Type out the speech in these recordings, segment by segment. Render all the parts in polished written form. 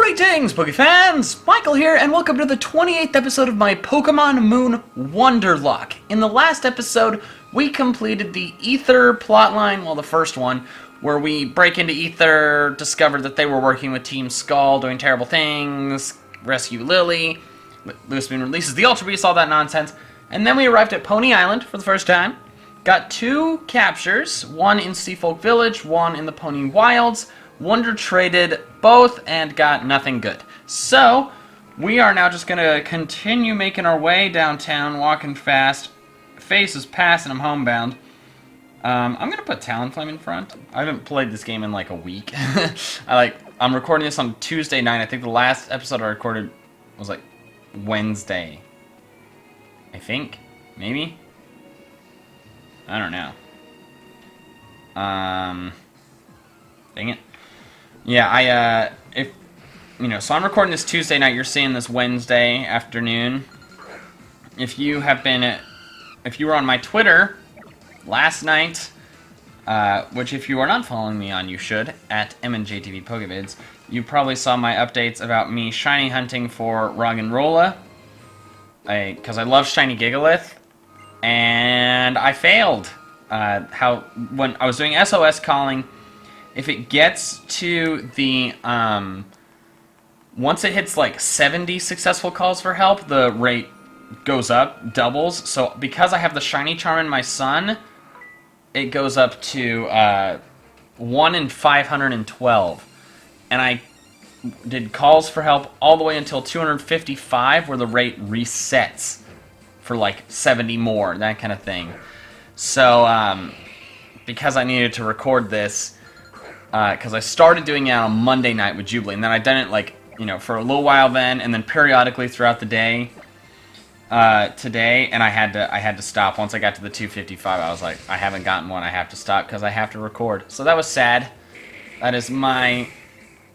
Greetings, Poke fans! Michael here, and welcome to the 28th episode of my Pokemon Moon Wonderlocke. In the last episode, we completed the Ether plotline, well, the first one, where we break into Ether, discover that they were working with Team Skull, doing terrible things, rescue Lily, Loose Moon releases the Ultra Beast, all that nonsense, and then we arrived at Poni Island for the first time, got 2 captures, one in Seafolk Village, one in the Poni Wilds, Wonder traded both and got nothing good. So, we are now just going to continue making our way downtown, walking fast. Face is passing, I'm homebound. I'm going to put Talonflame in front. I haven't played this game in like a week. I'm recording this on Tuesday night. I think the last episode I recorded was like Wednesday. I think? Maybe? I don't know. Dang it. Yeah, so I'm recording this Tuesday night, you're seeing this Wednesday afternoon. If you were on my Twitter last night, which if you are not following me on, you should, at MandJTV Pokevids, you probably saw my updates about me shiny hunting for Roggenrola, because I love shiny Gigalith, and I failed. When I was doing SOS calling, if it gets to the, once it hits like 70 successful calls for help, the rate goes up, doubles. So because I have the shiny charm in my sun, it goes up to 1 in 512. And I did calls for help all the way until 255, where the rate resets for like 70 more, that kind of thing. So, because I needed to record this, because I started doing it on Monday night with Jubilee, and then I'd done it for a little while then, and then periodically throughout the day, today, and I had to stop. Once I got to the 255, I was like, I haven't gotten one, I have to stop, because I have to record. So that was sad. That is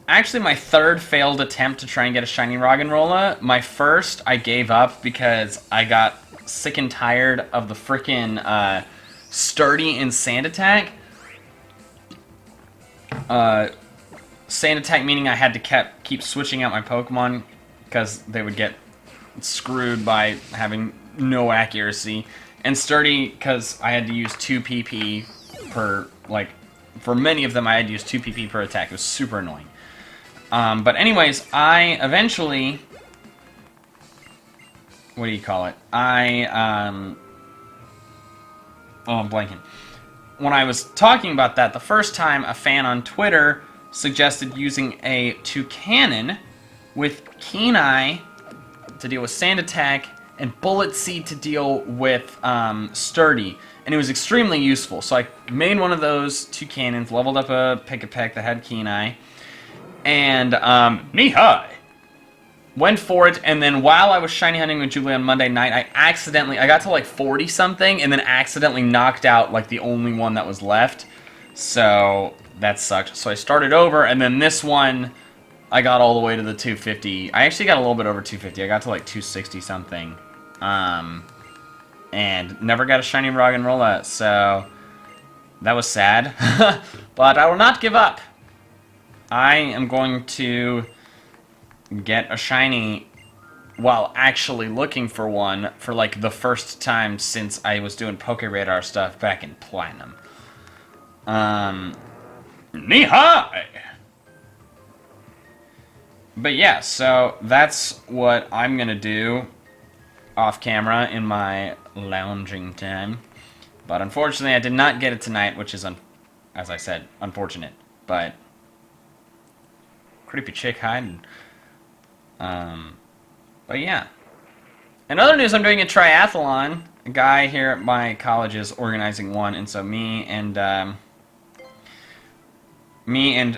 actually my third failed attempt to try and get a shiny Roggenrola. My first, I gave up because I got sick and tired of the frickin' Sturdy and Sand Attack. Sand Attack meaning I had to keep switching out my Pokemon because they would get screwed by having no accuracy. And Sturdy because I had to use 2 PP per, for many of them I had to use 2 PP per attack. It was super annoying. But anyways, I eventually, what do you call it? Oh, I'm blanking. When I was talking about that the first time, a fan on Twitter suggested using a Toucanon with Keen Eye to deal with Sand Attack and Bullet Seed to deal with Sturdy. And it was extremely useful. So I made one of those Toucanons, leveled up a Pick-a-Peck that had Keen Eye, and knee-high. Went for it, and then while I was shiny hunting with Jubilee on Monday night, I got to like 40-something, and then accidentally knocked out like the only one that was left. So that sucked. So I started over, and then this one, I got all the way to the 250. I actually got a little bit over 250. I got to like 260-something. And never got a shiny Roggenrola, so that was sad. But I will not give up. I am going to get a shiny while actually looking for one for like the first time since I was doing Poke Radar stuff back in Platinum. Knee-high! But yeah, so that's what I'm gonna do off camera in my lounging time. But unfortunately I did not get it tonight, which is, as I said, unfortunate. But creepy chick hiding. But yeah. In other news, I'm doing a triathlon. A guy here at my college is organizing one, and so me and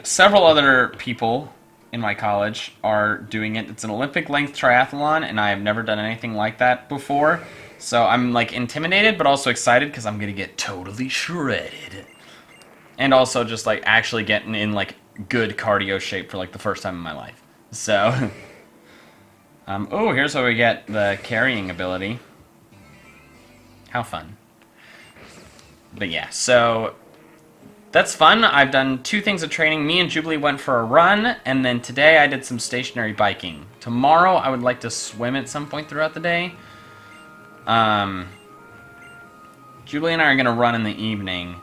several other people in my college are doing it. It's an Olympic-length triathlon, and I have never done anything like that before. So I'm like intimidated, but also excited because I'm gonna get totally shredded. And also just like actually getting in like good cardio shape for like the first time in my life. So. Oh, here's where we get the carrying ability. How fun. But yeah, so that's fun. I've done 2 things of training. Me and Jubilee went for a run, and then today I did some stationary biking. Tomorrow I would like to swim at some point throughout the day. Jubilee and I are going to run in the evening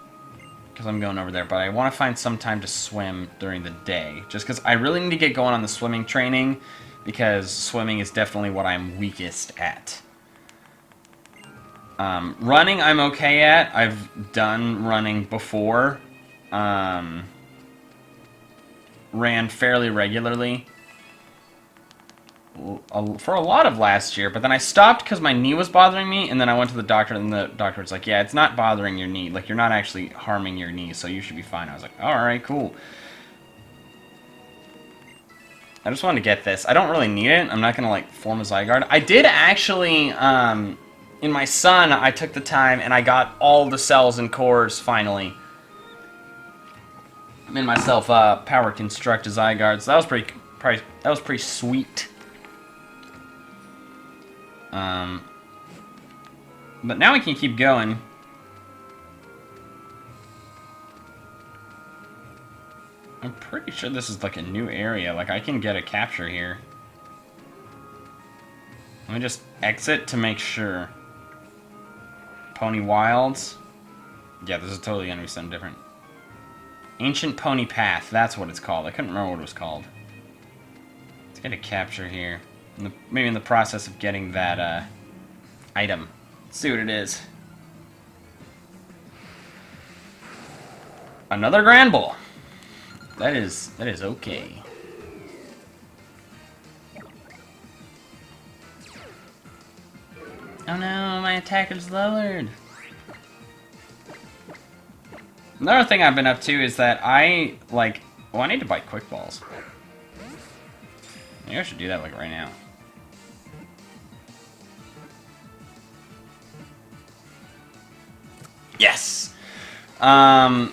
because I'm going over there, but I want to find some time to swim during the day, just because I really need to get going on the swimming training, because swimming is definitely what I'm weakest at. Running I'm okay at. I've done running before. Ran fairly regularly for a lot of last year, but then I stopped because my knee was bothering me, and then I went to the doctor, and the doctor was like, yeah, it's not bothering your knee. Like, you're not actually harming your knee, so you should be fine. I was like, alright, cool. I just wanted to get this. I don't really need it. I'm not going to, like, form a Zygarde. I did actually, in my Sun, I took the time, and I got all the cells and cores, finally. I made myself power construct a Zygarde, so that was pretty sweet. But now we can keep going. I'm pretty sure this is like a new area. Like, I can get a capture here. Let me just exit to make sure. Poni Wilds. Yeah, this is totally gonna be something different. Ancient Pony Path, that's what it's called. I couldn't remember what it was called. Let's get a capture here. Maybe in the process of getting that item. Let's see what it is. Another Grand Bull. That is okay. Oh no, my attacker's lowered. Another thing I've been up to is that I need to buy quick balls. Maybe I should do that like right now. Yes! I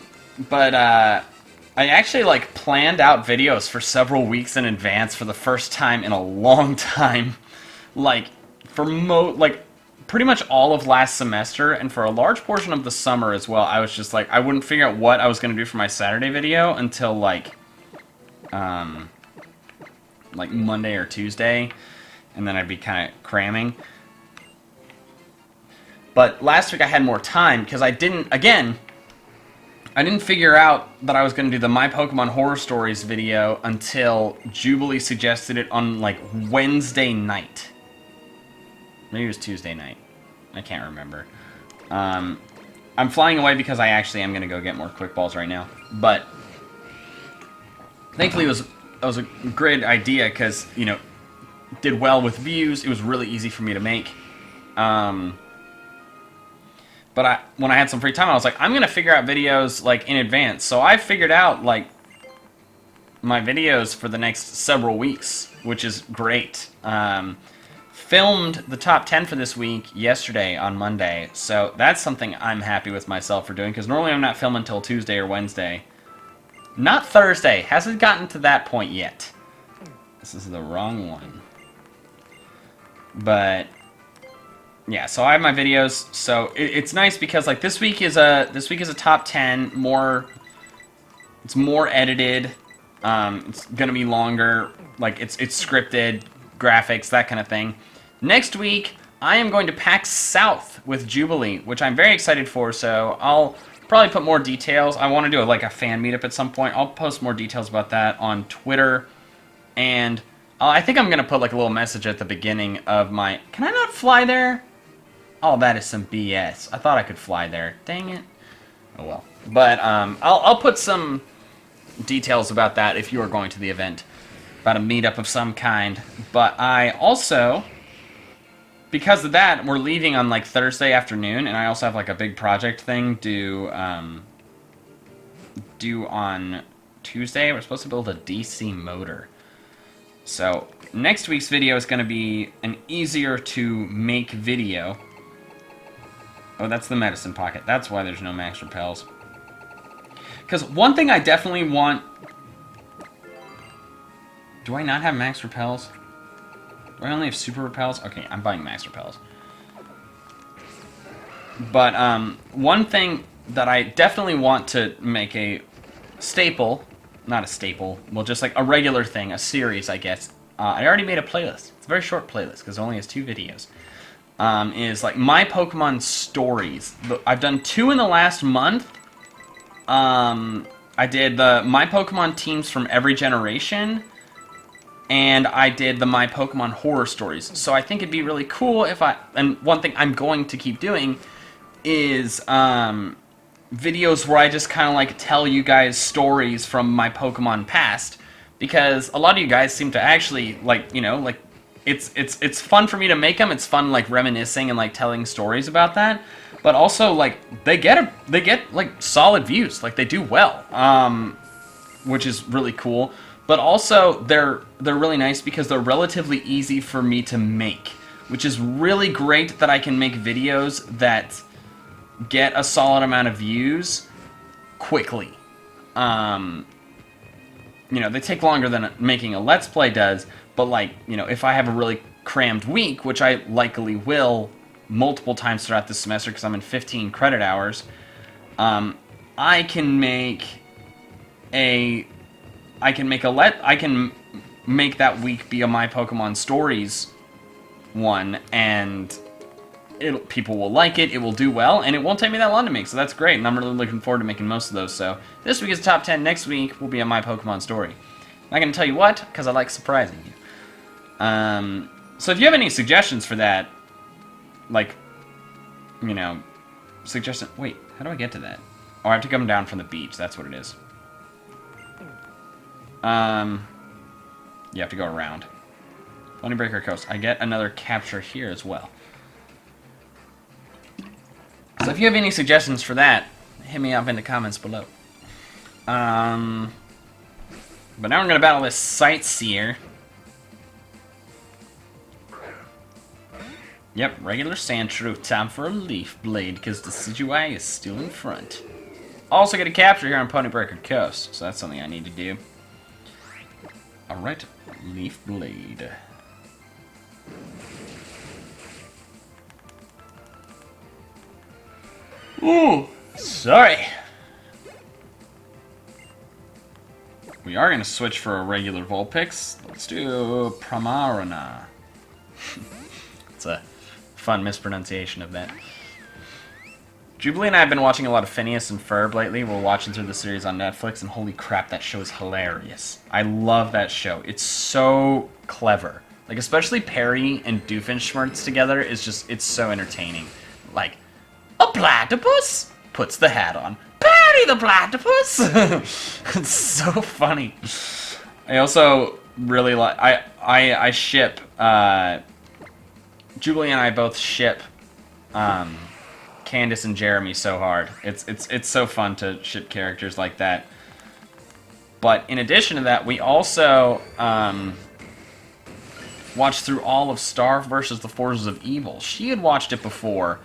actually like planned out videos for several weeks in advance for the first time in a long time. Like, for pretty much all of last semester, and for a large portion of the summer as well, I was just like, I wouldn't figure out what I was going to do for my Saturday video until like Monday or Tuesday, and then I'd be kind of cramming. But last week I had more time, because I didn't figure out that I was going to do the My Pokemon Horror Stories video until Jubilee suggested it on, like, Wednesday night. Maybe it was Tuesday night. I can't remember. I'm flying away because I actually am going to go get more quick balls right now. But thankfully it was a great idea because, you know, did well with views. It was really easy for me to make. But when I had some free time, I was like, I'm going to figure out videos, like, in advance. So I figured out, like, my videos for the next several weeks, which is great. Filmed the top 10 for this week yesterday on Monday. So that's something I'm happy with myself for doing, because normally I'm not filming until Tuesday or Wednesday. Not Thursday. Hasn't gotten to that point yet. This is the wrong one. But yeah, so I have my videos, so it's nice because like this week is a top 10, it's more edited, it's gonna be longer, like it's scripted, graphics, that kind of thing. Next week, I am going to PAX South with Jubilee, which I'm very excited for, so I'll probably put more details. I want to do a fan meetup at some point. I'll post more details about that on Twitter, and I think I'm gonna put like a little message at the beginning of my, can I not fly there? Oh, that is some BS. I thought I could fly there. Dang it. Oh well. But I'll put some details about that if you are going to the event. About a meetup of some kind. But I also, because of that, we're leaving on like Thursday afternoon, and I also have like a big project thing due on Tuesday. We're supposed to build a DC motor. So next week's video is going to be an easier to make video. Oh, that's the medicine pocket. That's why there's no max repels. Because one thing I definitely want... Do I not have max repels? Do I only have super repels? Okay, I'm buying max repels. But one thing that I definitely want to make a staple, not a staple, well, just like a regular thing, a series, I guess. I already made a playlist. It's a very short playlist because it only has 2 videos. Is like my Pokemon stories. I've done 2 in the last month. I did the My Pokemon teams from every generation, and I did the My Pokemon horror stories. So I think it'd be really cool if and one thing I'm going to keep doing is videos where I just kind of like tell you guys stories from my Pokemon past, because a lot of you guys seem to actually like, you know, like it's fun for me to make them. It's fun like reminiscing and like telling stories about that. But also like they get like solid views. Like they do well. Which is really cool. But also they're really nice because they're relatively easy for me to make, which is really great that I can make videos that get a solid amount of views quickly. You know, they take longer than making a Let's Play does, but like, you know, if I have a really crammed week, which I likely will multiple times throughout the semester because I'm in 15 credit hours, I can make that week be a My Pokemon Stories one, and people will like it, it will do well, and it won't take me that long to make, so that's great, and I'm really looking forward to making most of those. So this week is top 10, next week will be a My Pokemon Story. I'm not going to tell you what, because I like surprising you. So if you have any suggestions for that, like, you know, wait, how do I get to that? Oh, I have to come down from the beach, that's what it is. You have to go around. Bunny Breaker Coast. I get another capture here as well. So if you have any suggestions for that, hit me up in the comments below. But now we're going to battle this Sightseer. Yep, regular Sandshrew. Time for a Leaf Blade, because the Decidueye is still in front. Also get a capture here on Pony Breaker Coast, so that's something I need to do. Alright, Leaf Blade. Ooh, sorry. We are going to switch for a regular Vulpix. Let's do Pramarina. It's a fun mispronunciation of that. Jubilee and I have been watching a lot of Phineas and Ferb lately. We're watching through the series on Netflix, and holy crap, that show is hilarious. I love that show. It's so clever. Like, especially Perry and Doofenshmirtz together is just, it's so entertaining. Like, a platypus puts the hat on. Perry the platypus! It's so funny. I also really like, I ship, Jubilee and I both ship, Candace and Jeremy so hard. It's so fun to ship characters like that. But in addition to that, we also watched through all of Star vs. the Forces of Evil. She had watched it before.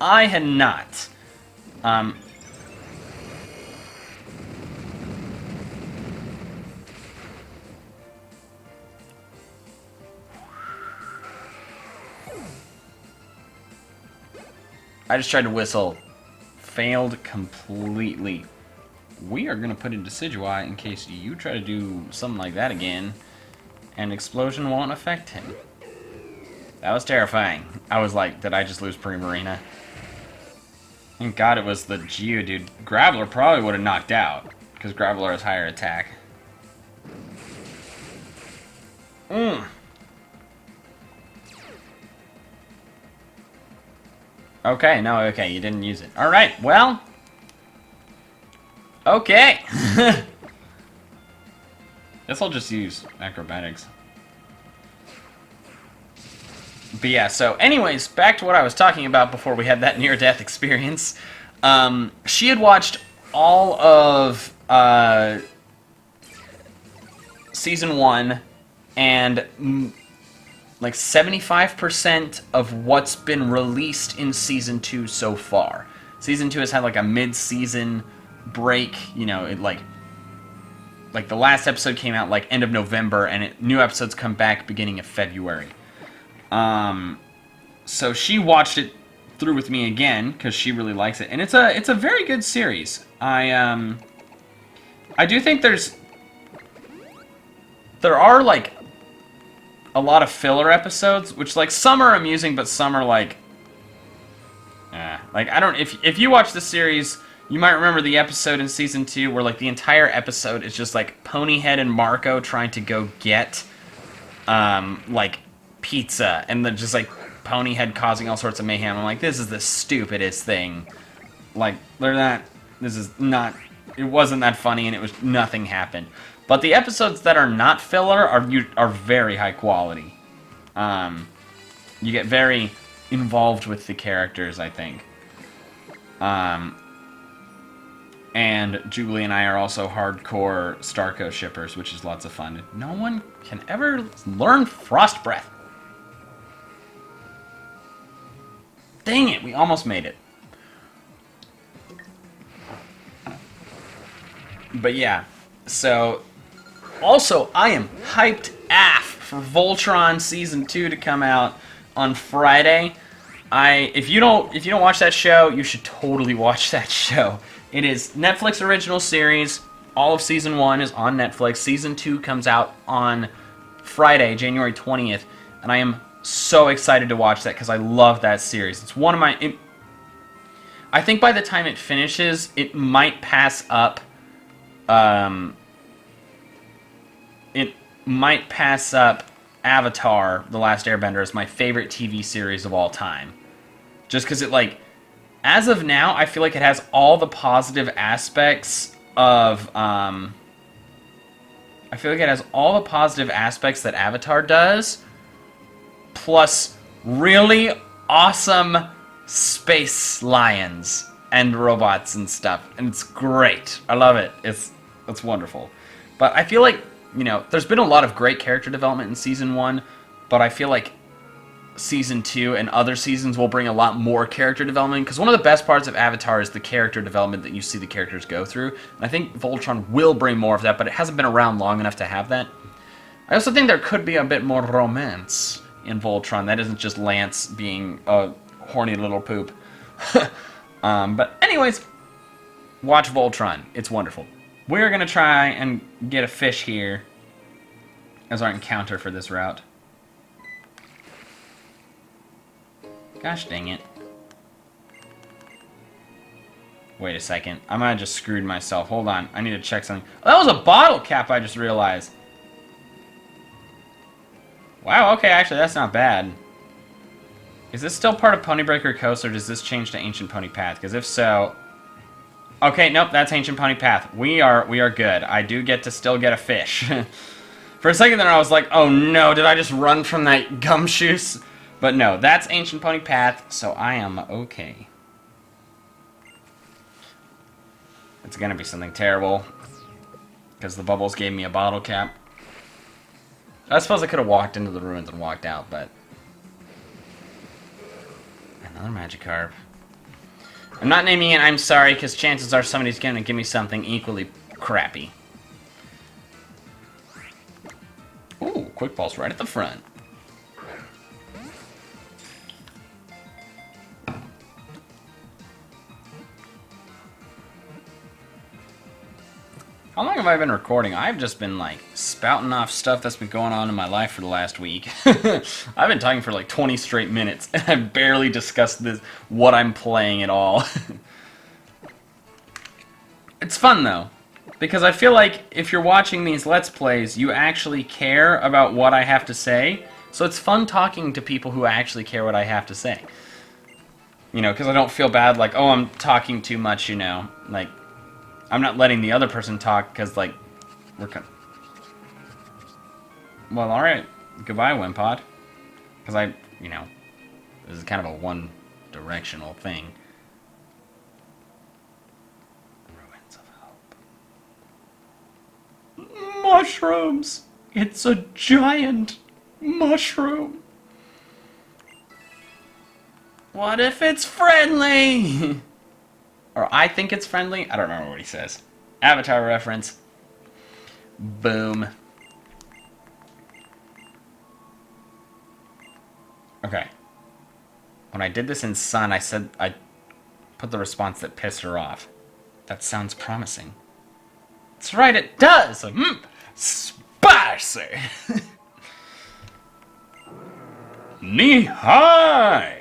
I had not. I just tried to whistle. Failed completely. We are going to put in Decidueye in case you try to do something like that again, and explosion won't affect him. That was terrifying. I was like, did I just lose Primarina? Thank God it was the Geodude. Graveler probably would have knocked out, because Graveler has higher attack. Okay, no, okay, you didn't use it. Alright, well. Okay. Guess I'll just use acrobatics. But yeah, so anyways, back to what I was talking about before we had that near-death experience. She had watched all of Season 1, and like 75% of what's been released in Season 2 so far. Season 2 has had like a mid-season break, you know, it like the last episode came out like end of November, and new episodes come back beginning of February. So she watched it through with me again because she really likes it, and it's a very good series. I do think there are like a lot of filler episodes, which like some are amusing, but some are like I don't. If you watch the series, you might remember the episode in season 2 where like the entire episode is just like Ponyhead and Marco trying to go get like pizza, and then just like Ponyhead causing all sorts of mayhem. I'm like, this is the stupidest thing. Like, they're not. This is not. It wasn't that funny, and it was nothing happened. But the episodes that are not filler are very high quality. You get very involved with the characters, I think. And Julie and I are also hardcore Starco shippers, which is lots of fun. No one can ever learn Frost Breath. Dang it, we almost made it. But yeah, so also I am hyped AF for Voltron Season 2 to come out on Friday. If you don't watch that show, you should totally watch that show. It is Netflix original series. All of Season 1 is on Netflix. Season 2 comes out on Friday, January 20th, and I am so excited to watch that because I love that series. It's one of my... I think by the time it finishes, it might pass up... it might pass up Avatar, The Last Airbender as my favorite TV series of all time. Just because it, like... As of now, I feel like it has all the positive aspects of... I feel like it has all the positive aspects that Avatar does, plus really awesome space lions and robots and stuff. And it's great. I love it. It's wonderful. But I feel like, you know, there's been a lot of great character development in Season 1, but I feel like Season 2 and other seasons will bring a lot more character development, because one of the best parts of Avatar is the character development that you see the characters go through, and I think Voltron will bring more of that, but it hasn't been around long enough to have that. I also think there could be a bit more romance in Voltron that isn't just Lance being a horny little poop. But anyways, watch Voltron. It's wonderful. We're going to try and get a fish here as our encounter for this route. Gosh dang it. Wait a second. I might have just screwed myself. Hold on. I need to check something. Oh, that was a bottle cap, I just realized. Wow, okay, actually, that's not bad. Is this still part of Ponybreaker Coast, or does this change to Ancient Pony Path? Because if so... Okay, nope, that's Ancient Pony Path. We are good. I do get to still get a fish. For a second there, I was like, oh no, did I just run from that gumshoes? But no, that's Ancient Pony Path, so I am okay. It's gonna be something terrible, because the bubbles gave me a bottle cap. I suppose I could have walked into the ruins and walked out, but... Another Magikarp. I'm not naming it I'm sorry, because chances are somebody's gonna give me something equally crappy. Ooh, Quick Pulse right at the front. How long have I been recording? I've just been, like, spouting off stuff that's been going on in my life for the last week. I've been talking for, like, 20 straight minutes, and I've barely discussed what I'm playing at all. It's fun, though, because I feel like if you're watching these Let's Plays, you actually care about what I have to say, so it's fun talking to people who actually care what I have to say. You know, because I don't feel bad, like, oh, I'm talking too much, you know, like... I'm not letting the other person talk because, like, we're well, alright. Goodbye, Wimpod. Because you know, this is kind of a one-directional thing. Ruins of Hope. Mushrooms! It's a giant mushroom! What if it's friendly? Or I think it's friendly. I don't remember what he says. Avatar reference. Boom. Okay. When I did this in Sun, I said I put the response that pissed her off. That sounds promising. That's right, it does! Spicy! Knee-high!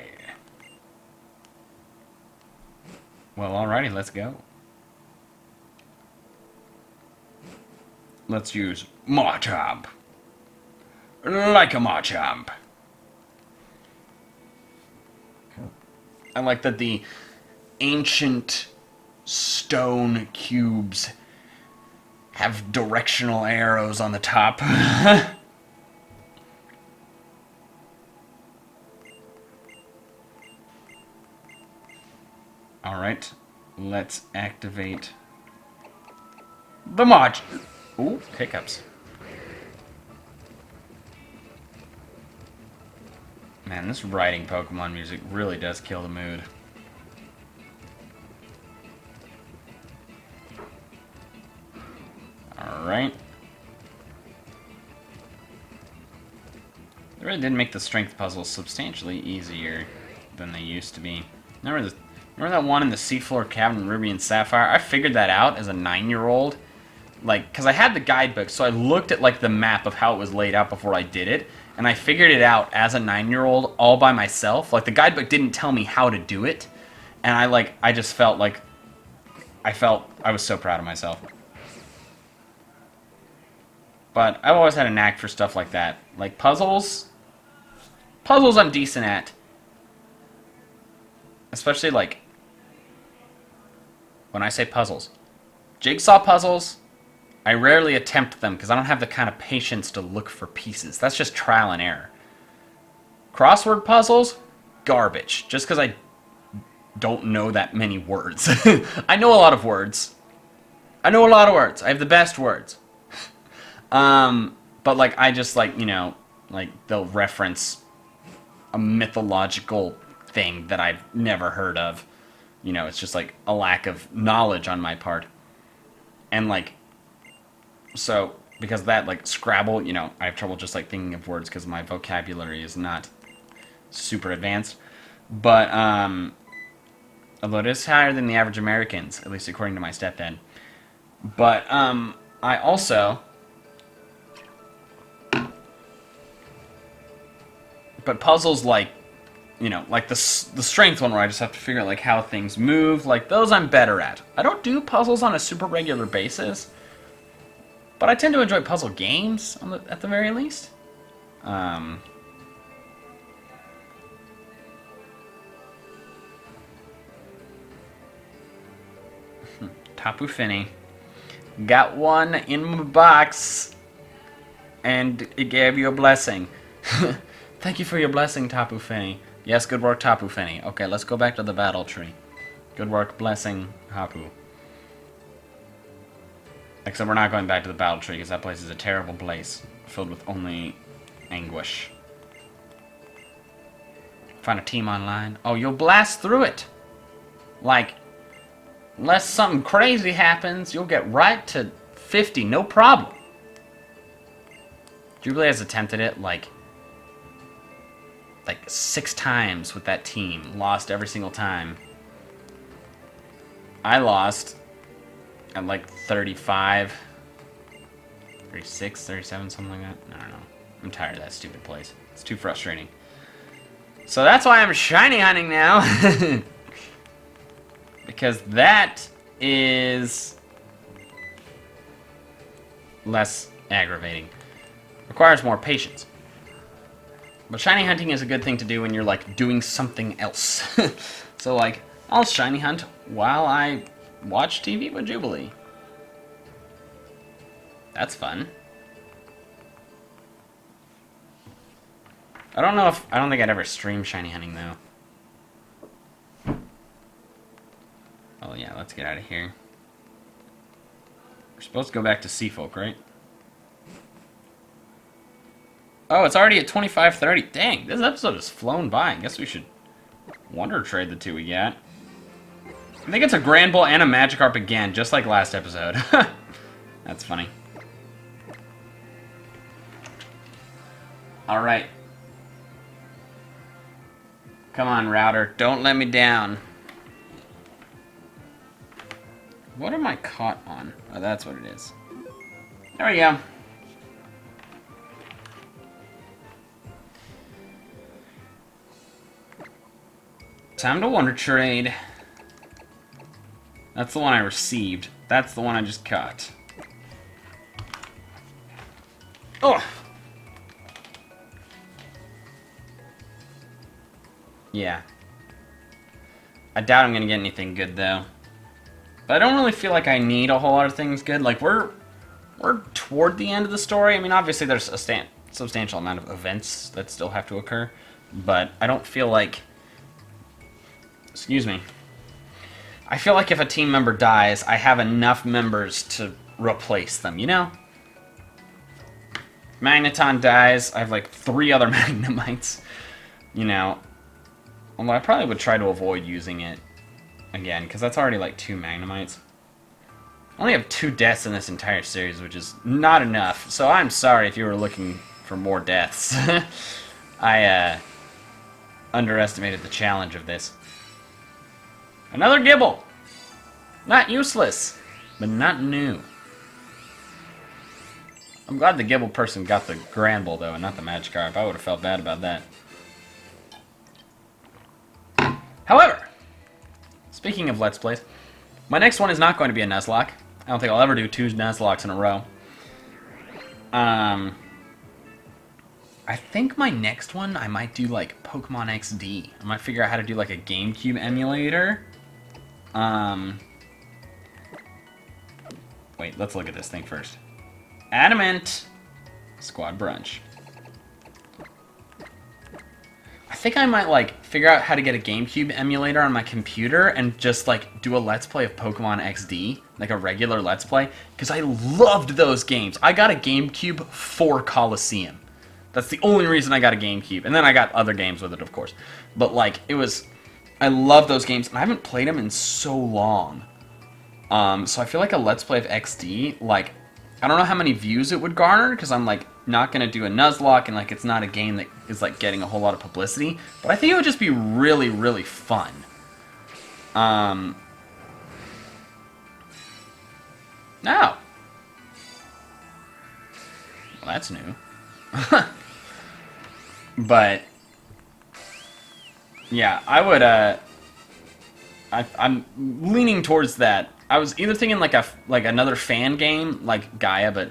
Well, alrighty, let's go. Let's use Machamp. Like a Machamp. I like that the ancient stone cubes have directional arrows on the top. Alright, let's activate the mod. Ooh, hiccups. Man, this writing Pokemon music really does kill the mood. Alright. They really did make the strength puzzles substantially easier than they used to be. Remember that one in the seafloor cabin in Ruby and Sapphire? I figured that out as a 9-year-old. Like, because I had the guidebook, so I looked at, like, the map of how it was laid out before I did it, and I figured it out as a 9-year-old all by myself. Like, the guidebook didn't tell me how to do it, and I just felt like, I was so proud of myself. But I've always had a knack for stuff like that. Like, puzzles I'm decent at. Especially, like, when I say puzzles. Jigsaw puzzles, I rarely attempt them because I don't have the kind of patience to look for pieces. That's just trial and error. Crossword puzzles, garbage. Just because I don't know that many words. I know a lot of words. I have the best words. But, like, I just, like, you know, like, they'll reference a mythological thing that I've never heard of. You know, it's just, like, a lack of knowledge on my part. And, like, so, because of that, like, Scrabble, you know, I have trouble just, like, thinking of words because my vocabulary is not super advanced. But, although it is higher than the average Americans, at least according to my stepdad. But, I also... But puzzles like, you know, like the strength one where I just have to figure out, like, how things move, like, those I'm better at. I don't do puzzles on a super regular basis, but I tend to enjoy puzzle games, at the very least. Tapu Fini. Got one in my box, and it gave you a blessing. Thank you for your blessing, Tapu Fini. Yes, good work, Tapu Fini. Okay, let's go back to the battle tree. Good work, blessing, Hapu. Except we're not going back to the battle tree, because that place is a terrible place, filled with only anguish. Find a team online. Oh, you'll blast through it! Like, unless something crazy happens, you'll get right to 50, no problem. Jubilee has attempted it, like 6 times with that team. Lost every single time. I lost at like 35, 36, 37, something like that. I don't know. I'm tired of that stupid place. It's too frustrating. So that's why I'm shiny hunting now. Because that is less aggravating. Requires more patience. But shiny hunting is a good thing to do when you're, like, doing something else. So, like, I'll shiny hunt while I watch TV with Jubilee. That's fun. I don't think I'd ever stream shiny hunting, though. Oh, yeah, let's get out of here. We're supposed to go back to Seafolk, right? Oh, it's already at 25:30. Dang, this episode has flown by. I guess we should Wonder Trade the two we got. I think it's a Grand Bull and a Magikarp again, just like last episode. That's funny. Alright. Come on, router. Don't let me down. What am I caught on? Oh, that's what it is. There we go. Time to Wonder Trade. That's the one I received. That's the one I just caught. Oh! Yeah. I doubt I'm gonna get anything good, though. But I don't really feel like I need a whole lot of things good. Like, we're toward the end of the story. I mean, obviously there's a substantial amount of events that still have to occur. But I don't feel like... Excuse me. I feel like if a team member dies, I have enough members to replace them, you know? Magneton dies, I have like 3 other Magnemites. You know. Although I probably would try to avoid using it again, because that's already like 2 Magnemites. I only have 2 deaths in this entire series, which is not enough. So I'm sorry if you were looking for more deaths. I underestimated the challenge of this. Another Gibble! Not useless, but not new. I'm glad the Gibble person got the Granbull, though, and not the Magikarp. I would have felt bad about that. However, speaking of Let's Plays, my next one is not going to be a Nuzlocke. I don't think I'll ever do 2 Nuzlockes in a row. I think my next one, I might do, like, Pokemon XD. I might figure out how to do, like, a GameCube emulator. Wait, let's look at this thing first. Adamant! Squad Brunch. I think I might, like, figure out how to get a GameCube emulator on my computer and just, like, do a Let's Play of Pokemon XD. Like a regular Let's Play. Because I loved those games. I got a GameCube for Coliseum. That's the only reason I got a GameCube. And then I got other games with it, of course. But, like, it was... I love those games, and I haven't played them in so long. So I feel like a Let's Play of XD, like, I don't know how many views it would garner, because I'm, like, not going to do a Nuzlocke, and, like, it's not a game that is, like, getting a whole lot of publicity. But I think it would just be really, really fun. No. Well, that's new. But... yeah, I would, I'm leaning towards that. I was either thinking like another fan game, like Gaia, but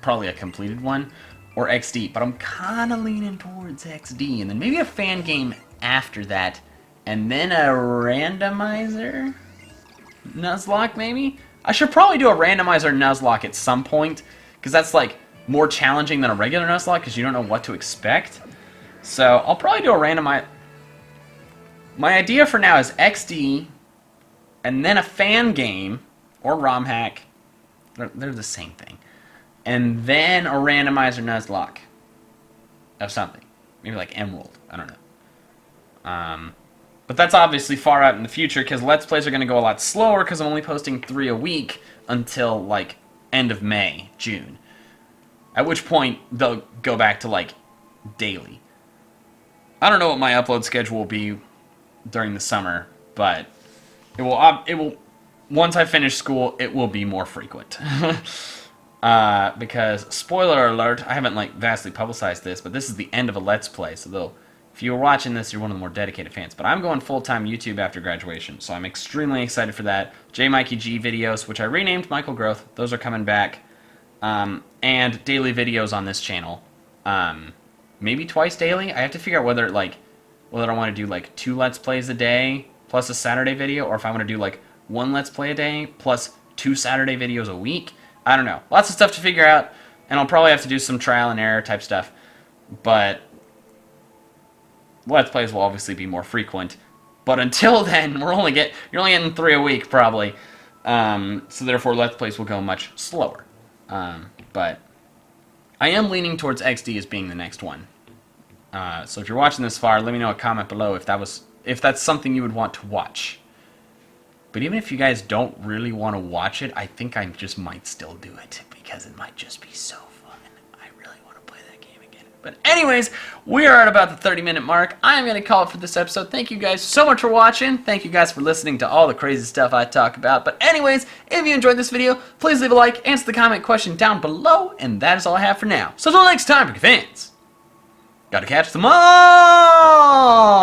probably a completed one, or XD. But I'm kind of leaning towards XD, and then maybe a fan game after that, and then a randomizer Nuzlocke, maybe? I should probably do a randomizer Nuzlocke at some point, because that's like more challenging than a regular Nuzlocke, because you don't know what to expect. So I'll probably do a randomizer. My idea for now is XD, and then a fan game, or ROM hack. They're the same thing. And then a randomizer Nuzlocke of something. Maybe like Emerald. I don't know. But that's obviously far out in the future, because Let's Plays are going to go a lot slower, because I'm only posting 3 a week until, like, end of May, June. At which point, they'll go back to, like, daily. I don't know what my upload schedule will be during the summer, but it will once I finish school, it will be more frequent. Because spoiler alert, I haven't like vastly publicized this, but this is the end of a Let's Play, so though if you were watching this, you're one of the more dedicated fans. But I'm going full-time YouTube after graduation, so I'm extremely excited for that. JMikeyG videos, which I renamed Michael Growth, those are coming back, and daily videos on this channel, maybe twice daily. I have to figure out whether I want to do like 2 Let's Plays a day plus a Saturday video, or if I want to do like 1 Let's Play a day plus 2 Saturday videos a week. I don't know. Lots of stuff to figure out, and I'll probably have to do some trial and error type stuff. But Let's Plays will obviously be more frequent. But until then, you're only getting 3 a week probably. So therefore, Let's Plays will go much slower. But I am leaning towards XD as being the next one. So if you're watching this far, let me know in a comment below if that's something you would want to watch. But even if you guys don't really want to watch it, I think I just might still do it, because it might just be so fun. I really want to play that game again. But anyways, we are at about the 30-minute mark. I am going to call it for this episode. Thank you guys so much for watching. Thank you guys for listening to all the crazy stuff I talk about. But anyways, if you enjoyed this video, please leave a like, answer the comment question down below, and that is all I have for now. So until next time, Pokemon fans, gotta catch them all!